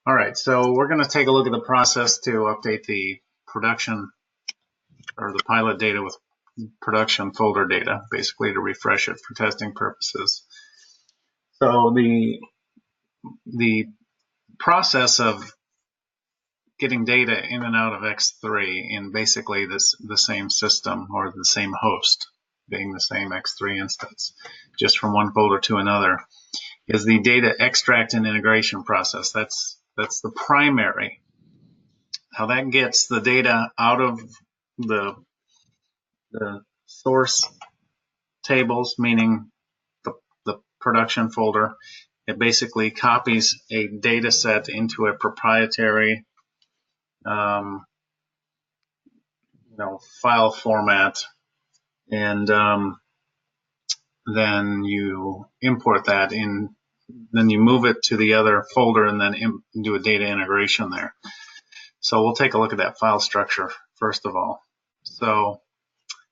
All right, so we're going to take a look at the process to update the production or the pilot data with production folder data, basically to refresh it for testing purposes. So the process of getting data in and out of X3 in basically the same system or the same host, being the same X3 instance, just from one folder to another, is the data extract and integration process. That's the primary. How that gets the data out of the source tables, meaning the production folder. It basically copies a data set into a proprietary file format, and then you import that in, then you move it to the other folder and then do a data integration there. So we'll take a look at that file structure first of all. So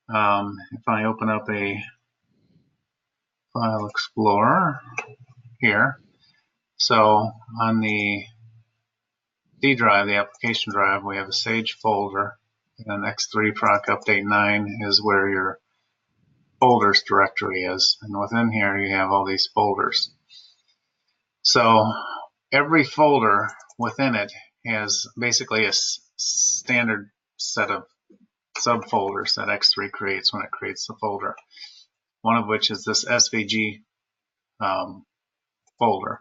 if I open up a File Explorer here, so on the D drive, the application drive, we have a Sage folder, and X3 Proc Update 9 is where your folders directory is, and within here you have all these folders. So every folder within it has basically a standard set of subfolders that X3 creates when it creates the folder, one of which is this SVG folder.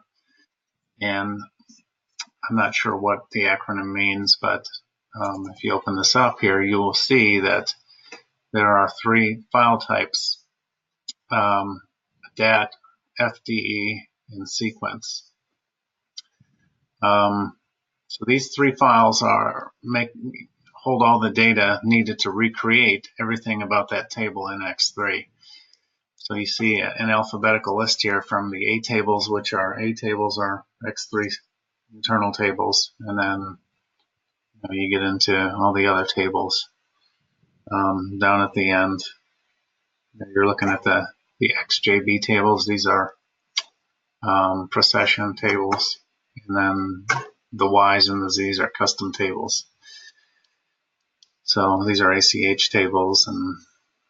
And I'm not sure what the acronym means, but if you open this up here, you will see that there are three file types, DAT, FDE, and sequence. So these three files hold all the data needed to recreate everything about that table in X3. So you see an alphabetical list here from the A tables, which are X3 internal tables, and then you get into all the other tables. Down at the end, you're looking at the XJB tables. These are procession tables, and then the Y's and the Z's are custom tables. So these are ACH tables, and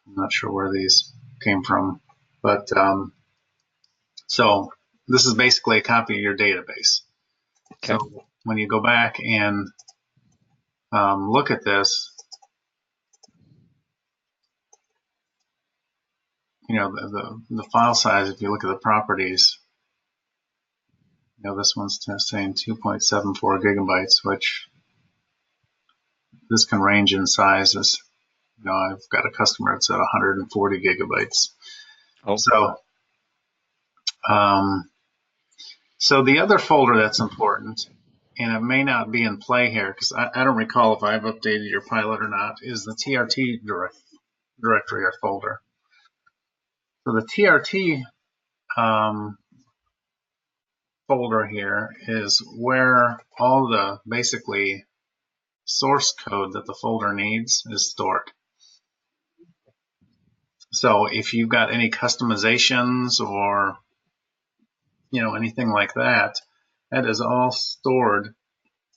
I'm not sure where these came from, but so this is basically a copy of your database. Okay. So when you go back and look at this, the file size, if you look at the properties, this one's saying 2.74 gigabytes, which this can range in sizes. I've got a customer that's at 140 gigabytes. Oh. So the other folder that's important, and it may not be in play here because I don't recall if I've updated your pilot or not, is the TRT directory or folder. So the TRT folder here is where all the basically source code that the folder needs is stored. So if you've got any customizations or anything like that, that is all stored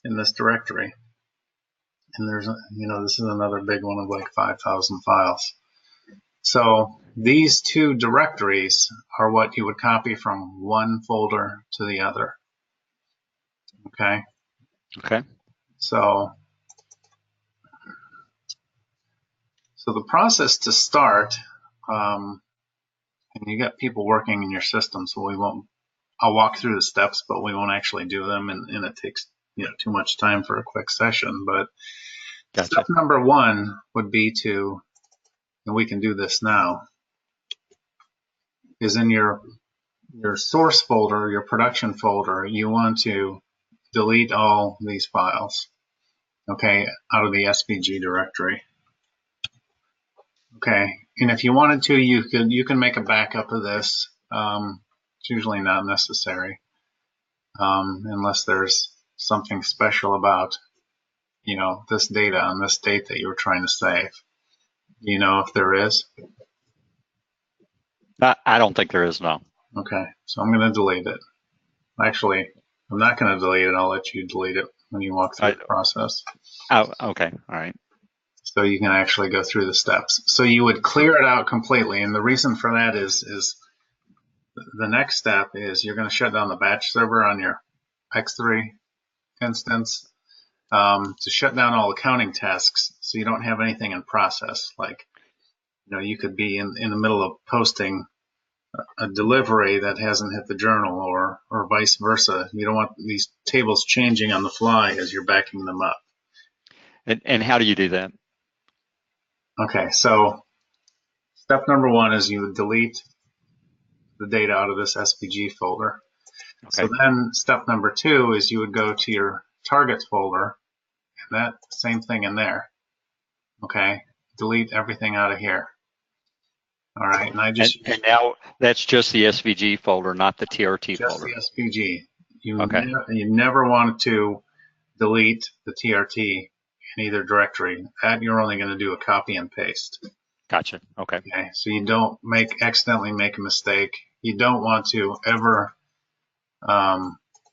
in this directory. And there's this is another big one of like 5,000 files. So these two directories are what you would copy from one folder to the other. Okay. Okay. So the process to start, and you got people working in your system, so I'll walk through the steps, but we won't actually do them, and it takes too much time for a quick session. But gotcha. Step number one would be to, and we can do this now, is in your source folder, your production folder, you want to delete all these files, okay, out of the SVG directory. Okay, and if you wanted to, you can make a backup of this. It's usually not necessary unless there's something special about this data on this date that you were trying to save. Do you know if there is? I don't think there is, no. Okay, so I'm going to delete it. Actually, I'm not going to delete it. I'll let you delete it when you walk through the process. Oh, okay. All right. So you can actually go through the steps. So you would clear it out completely. And the reason for that is the next step is you're going to shut down the batch server on your X3 instance to shut down all the counting tasks so you don't have anything in process. Like, you could be in the middle of posting a delivery that hasn't hit the journal or vice versa. You don't want these tables changing on the fly as you're backing them up. And how do you do that? Okay, so step number one is you would delete the data out of this SVG folder. Okay. So then step number two is you would go to your targets folder and that same thing in there. Okay, delete everything out of here. All right, and now that's just the SVG folder, not the TRT folder. Just the SVG. Okay. You never want to delete the TRT in either directory. That you're only going to do a copy and paste. Gotcha. Okay. Okay, so you don't accidentally make a mistake. You don't want to ever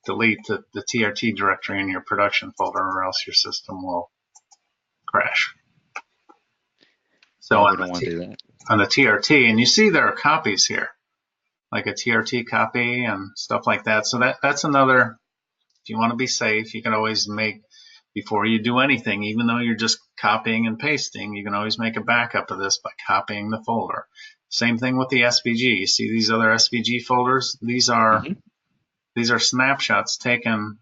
delete the TRT directory in your production folder, or else your system will crash. So yeah, we don't want to do that. On the TRT, and you see there are copies here, like a TRT copy and stuff like that. So that's another. If you want to be safe, you can always make, before you do anything, even though you're just copying and pasting, you can always make a backup of this by copying the folder. Same thing with the SVG. You see these other SVG folders? These are snapshots taken,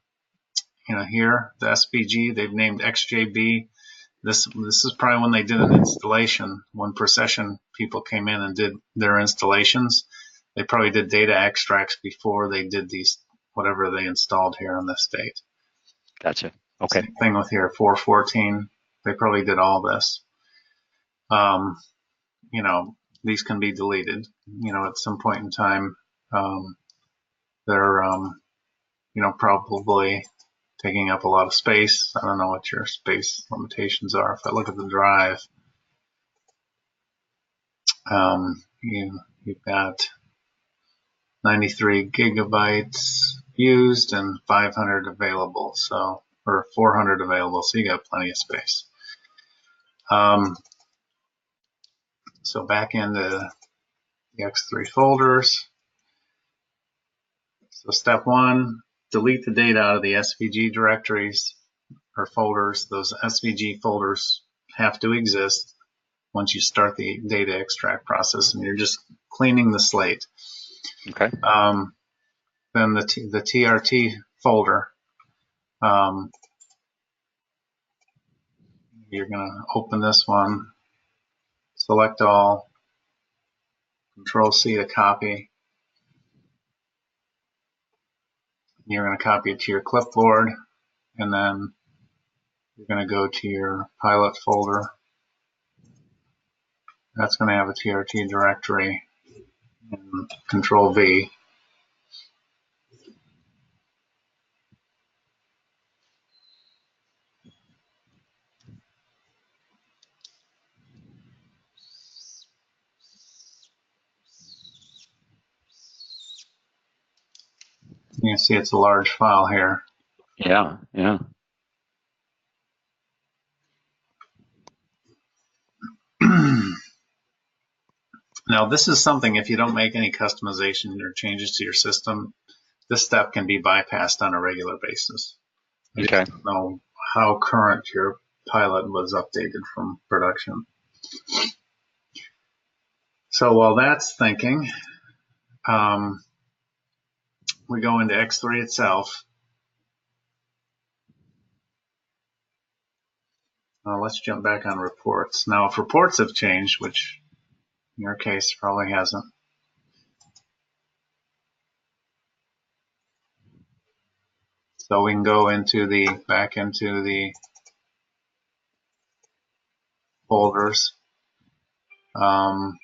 here, the SVG, they've named XJB. This is probably when they did an installation, when Procession people came in and did their installations. They probably did data extracts before they did these, whatever they installed here on this date. Gotcha. Okay. Same thing with here, 414. They probably did all this. These can be deleted. At some point in time, they're, probably taking up a lot of space. I don't know what your space limitations are. If I look at the drive, you've got 93 gigabytes used and 500 available, or 400 available, so you got plenty of space. So back into the X3 folders. So step one, delete the data out of the SVG directories or folders. Those SVG folders have to exist once you start the data extract process, and you're just cleaning the slate. Okay. Then the TRT folder, you're going to open this one, select all, Control-C to copy. You're going to copy it to your clipboard, and then you're going to go to your pilot folder. That's going to have a TRT directory, and Control-V. You can see it's a large file here. Yeah, yeah. Now, this is something, if you don't make any customization or changes to your system, this step can be bypassed on a regular basis. I just don't know how current your pilot was updated from production. So while that's thinking, we go into X3 itself. Let's jump back on reports. Now, if reports have changed, which in your case probably hasn't, so we can go back into the folders, and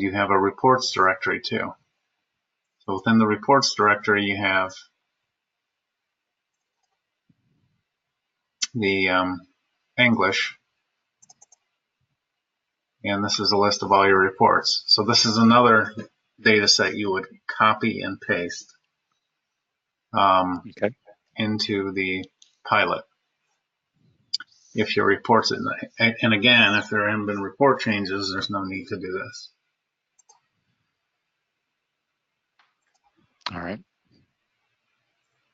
you have a reports directory too. So within the reports directory, you have the English, and this is a list of all your reports. So this is another data set you would copy and paste Okay. into the pilot. If your reports, and again, if there haven't been report changes, there's no need to do this. All right.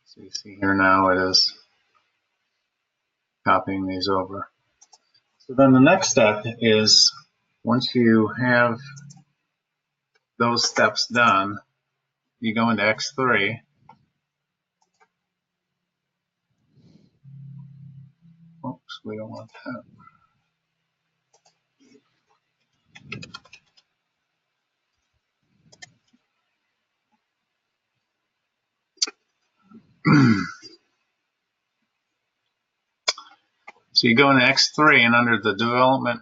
So you see here now it is copying these over. So then the next step is, once you have those steps done, you go into X3. Oops, we don't want that. So you go into X3, and under the development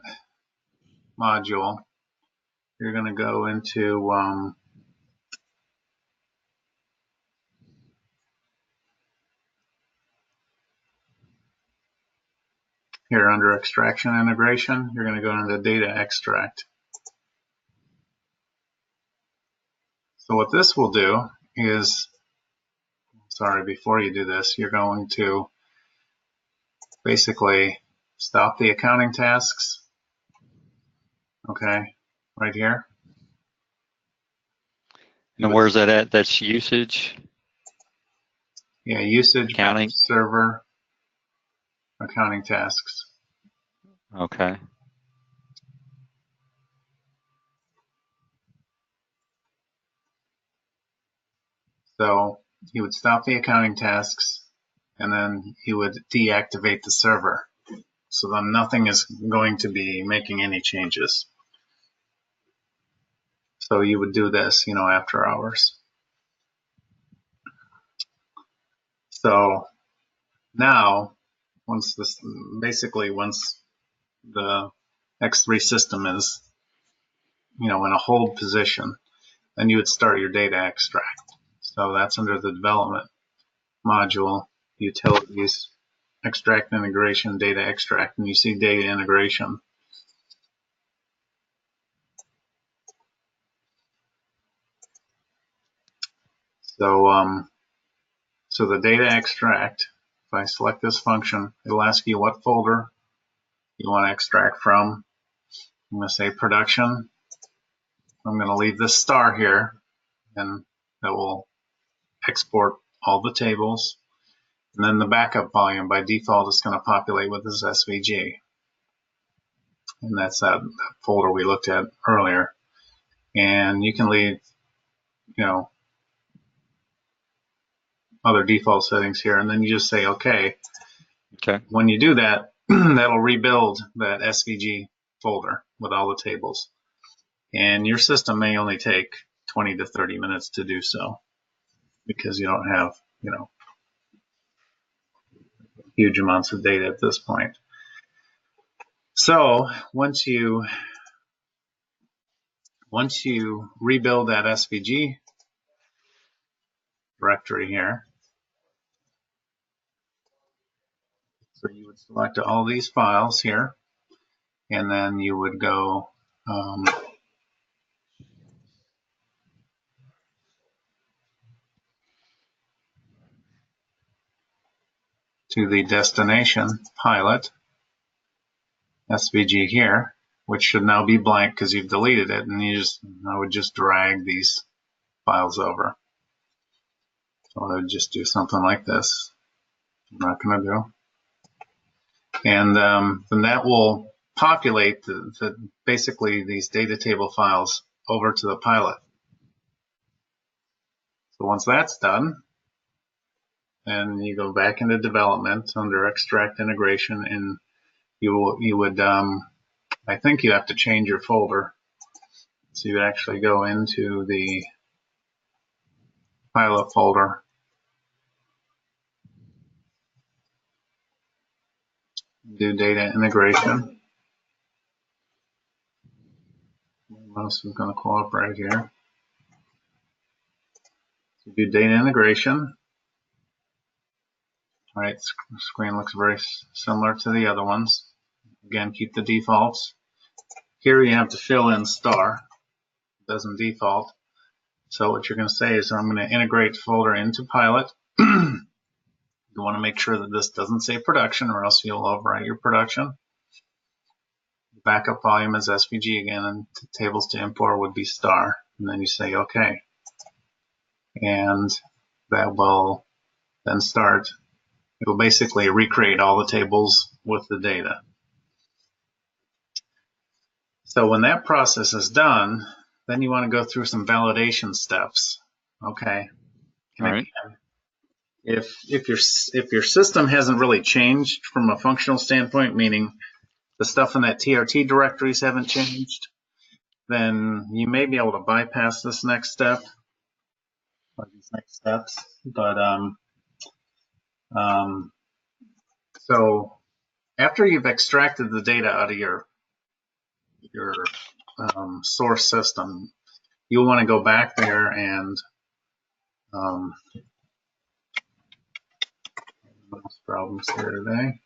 module, you're going to go into here under extraction integration, you're going to go into data extract. So what this will do is, sorry, before you do this, you're going to basically stop the accounting tasks. Okay, right here. And where's that at? That's usage? Yeah, usage, accounting, server, accounting tasks. Okay. So you would stop the accounting tasks, and then you would deactivate the server. So then nothing is going to be making any changes. So you would do this, after hours. So now, once the X3 system is, in a hold position, then you would start your data extract. So that's under the development module, utilities, extract integration, data extract, and you see data integration. So the data extract, if I select this function, it'll ask you what folder you want to extract from. I'm going to say production. I'm going to leave this star here, and that will export all the tables. And then the backup volume, by default, is going to populate with this SVG. And that's that folder we looked at earlier. And you can leave, other default settings here, and then you just say OK. Okay. When you do that, that'll rebuild that SVG folder with all the tables. And your system may only take 20 to 30 minutes to do so, because you don't have, huge amounts of data at this point. So once you rebuild that SVG directory here, so you would select all these files here, and then you would go to the destination pilot SVG here, which should now be blank because you've deleted it, and I would just drag these files over. So I would just do something like this. I'm not going to do. And then that will populate basically these data table files over to the pilot. So once that's done, then you go back into development under extract integration, and you would I think you have to change your folder. So you would actually go into the pilot folder, do data integration. My mouse is going to cooperate here. So do data integration. All right, the screen looks very similar to the other ones. Again, keep the defaults. Here you have to fill in star. It doesn't default. So what you're going to say is, I'm going to integrate folder into Pilot. You want to make sure that this doesn't say production, or else you'll overwrite your production. Backup volume is SVG again, and tables to import would be star. And then you say OK. And that will then start. It will basically recreate all the tables with the data. So when that process is done, then you want to go through some validation steps. Okay. All right. If your system hasn't really changed from a functional standpoint, meaning the stuff in that TRT directories haven't changed, then you may be able to bypass this next step or these next steps. But so after you've extracted the data out of your source system, you'll want to go back there and problems here today.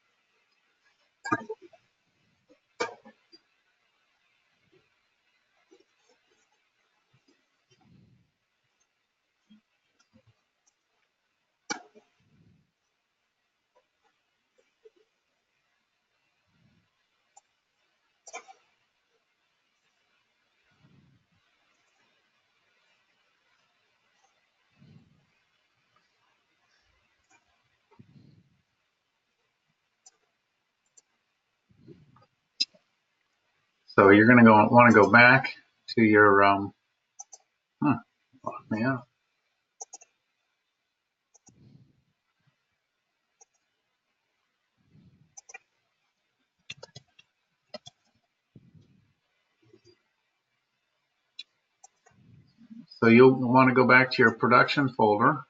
So you're going to want to go back to your yeah. So you'll want to go back to your production folder.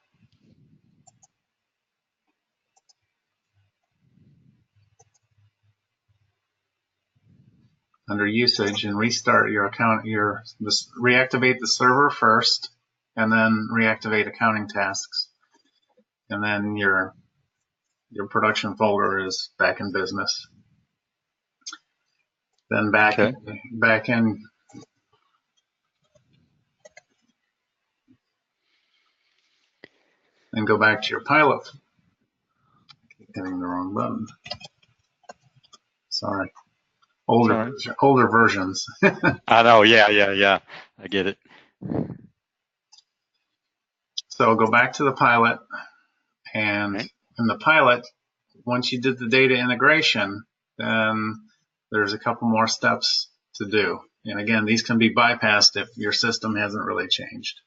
Under usage, and restart your account. Reactivate the server first, and then reactivate accounting tasks, and then your production folder is back in business. Then back in. And go back to your Pilot. Keep hitting the wrong button. Sorry. Older versions. I know. Yeah. I get it. So go back to the Pilot, and in the Pilot, once you did the data integration, then there's a couple more steps to do. And again, these can be bypassed if your system hasn't really changed.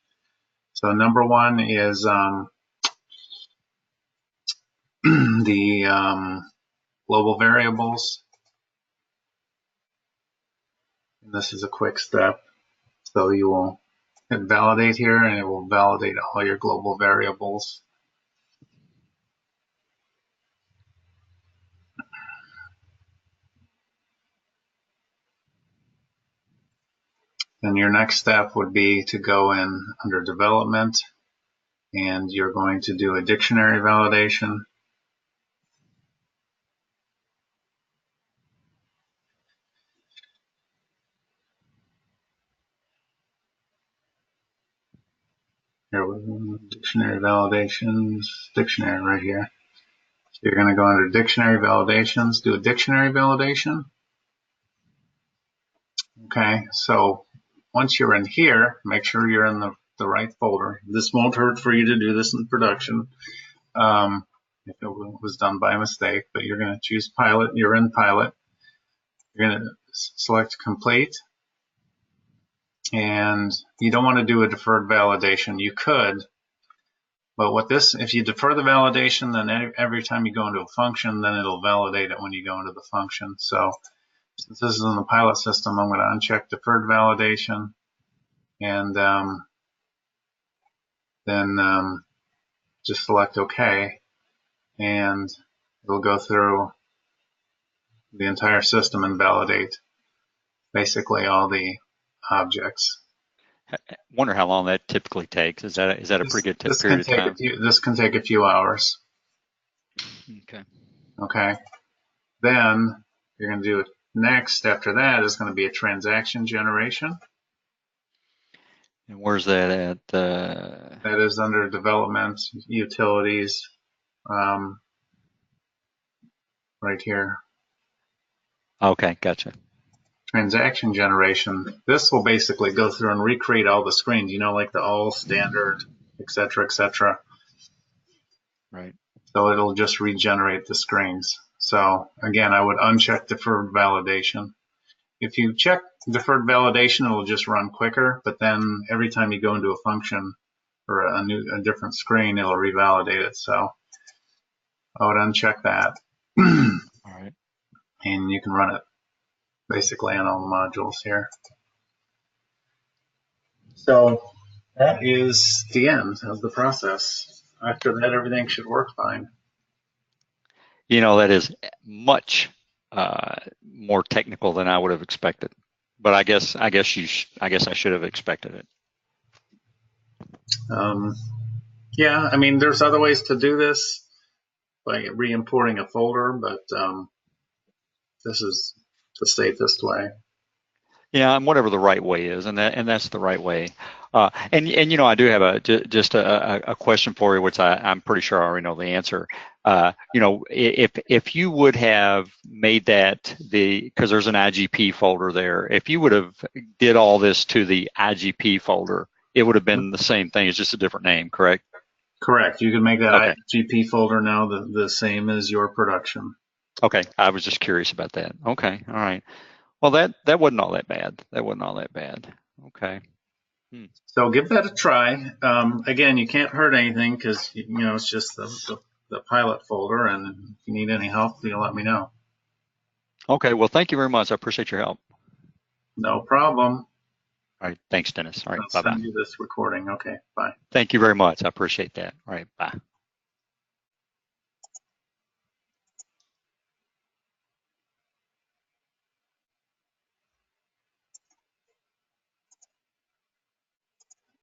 So number one is the global variables. And this is a quick step. So you will hit validate here, and it will validate all your global variables. Then your next step would be to go in under development, and you're going to do a dictionary validation. Here we go, dictionary validations, dictionary right here. So you're going to go under dictionary validations, do a dictionary validation. Okay, so once you're in here, make sure you're in the right folder. This won't hurt for you to do this in production if it was done by mistake, but you're going to choose Pilot. You're in Pilot. You're going to select complete. And you don't want to do a deferred validation. You could, but if you defer the validation, then every time you go into a function, then it'll validate it when you go into the function. So since this is in the Pilot system, I'm going to uncheck deferred validation, and then just select OK, and it'll go through the entire system and validate basically all the objects. I wonder how long that typically takes. Is that a pretty good period of time? This can take a few hours. Okay. Then you're going to do it next. After that is going to be a transaction generation. And where's that at? That is under development, utilities, right here. Okay, gotcha. Transaction generation. This will basically go through and recreate all the screens, like the all standard, et cetera, et cetera. Right. So it'll just regenerate the screens. So again, I would uncheck deferred validation. If you check deferred validation, it'll just run quicker, but then every time you go into a function or a different screen, it'll revalidate it. So I would uncheck that. All right. And you can run it basically on all the modules here. So that is the end of the process. After that, everything should work fine. That is much more technical than I would have expected. But I guess I should have expected it. Yeah, I mean, there's other ways to do this by re-importing a folder, but this is the safest way. Yeah, and whatever the right way is, and that's the right way. And I do have just a question for you, which I'm pretty sure I already know the answer. If you would have made that because there's an IGP folder there, if you would have did all this to the IGP folder, it would have been the same thing. It's just a different name, correct? Correct. You can make that Okay. IGP folder now the same as your production. Okay, I was just curious about that. Okay, all right. Well, that wasn't all that bad. That wasn't all that bad. Okay. So give that a try. Again, you can't hurt anything because it's just the pilot folder, and if you need any help, you let me know. Okay. Well, thank you very much. I appreciate your help. No problem. All right. Thanks, Dennis. All right. I'll Bye-bye. send you this recording. Okay. Bye. Thank you very much. I appreciate that. All right. Bye.